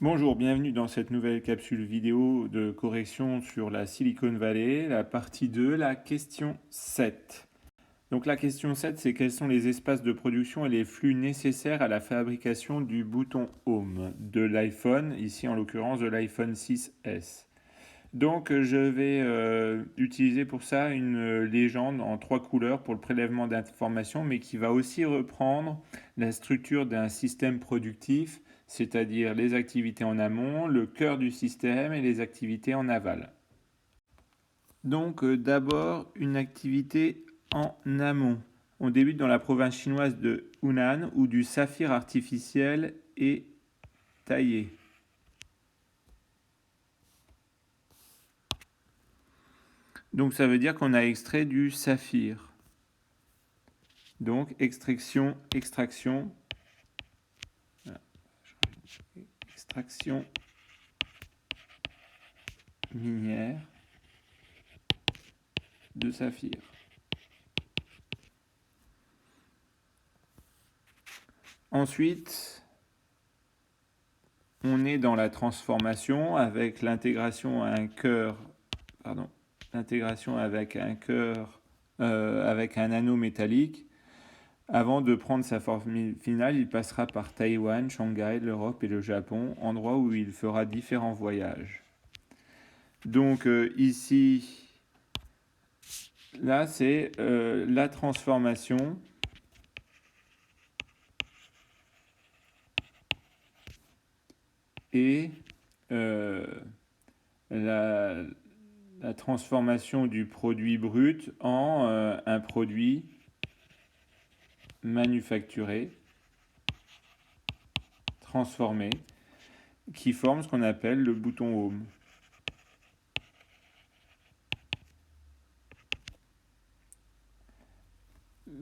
Bonjour, bienvenue dans cette nouvelle capsule vidéo de correction sur la Silicon Valley, la partie 2, la question 7. Donc la question 7, c'est quels sont les espaces de production et les flux nécessaires à la fabrication du bouton Home de l'iPhone, ici en l'occurrence de l'iPhone 6S. Donc je vais utiliser pour ça une légende en 3 couleurs pour le prélèvement d'informations, mais qui va aussi reprendre la structure d'un système productif, c'est-à-dire les activités en amont, le cœur du système et les activités en aval. Donc d'abord une activité en amont. On débute dans la province chinoise de Hunan où du saphir artificiel est taillé. Donc ça veut dire qu'on a extrait du saphir. Donc extraction, extraction minière de saphir. Ensuite, on est dans la transformation avec l'intégration à un cœur, avec un anneau métallique. Avant de prendre sa forme finale, il passera par Taïwan, Shanghai, l'Europe et le Japon, endroit où il fera différents voyages. Donc ici, là c'est la transformation et la transformation du produit brut en un produit manufacturé, transformé, qui forme ce qu'on appelle le bouton Home.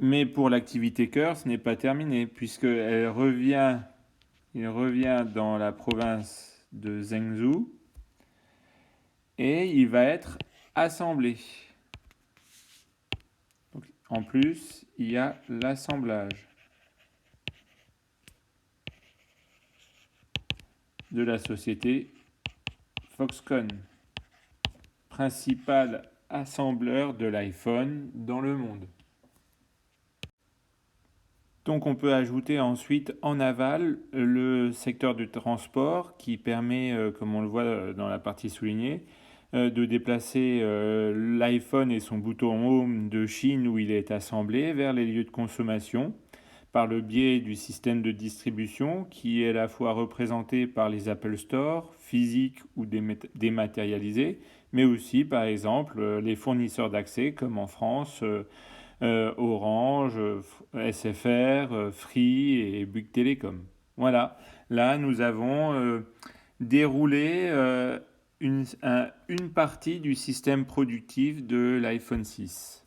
Mais pour l'activité cœur, ce n'est pas terminé, puisqu'il revient dans la province de Zhengzhou et il va être assemblé. Donc, en plus, il y a l'assemblage de la société Foxconn, principal assembleur de l'iPhone dans le monde. Donc on peut ajouter ensuite en aval le secteur du transport qui permet, comme on le voit dans la partie soulignée, de déplacer l'iPhone et son bouton Home de Chine où il est assemblé vers les lieux de consommation par le biais du système de distribution qui est à la fois représenté par les Apple Store, physiques ou dématérialisés, mais aussi par exemple les fournisseurs d'accès comme en France. Orange, SFR, Free et Bouygues Télécom. Voilà, là nous avons déroulé une partie du système productif de l'iPhone 6.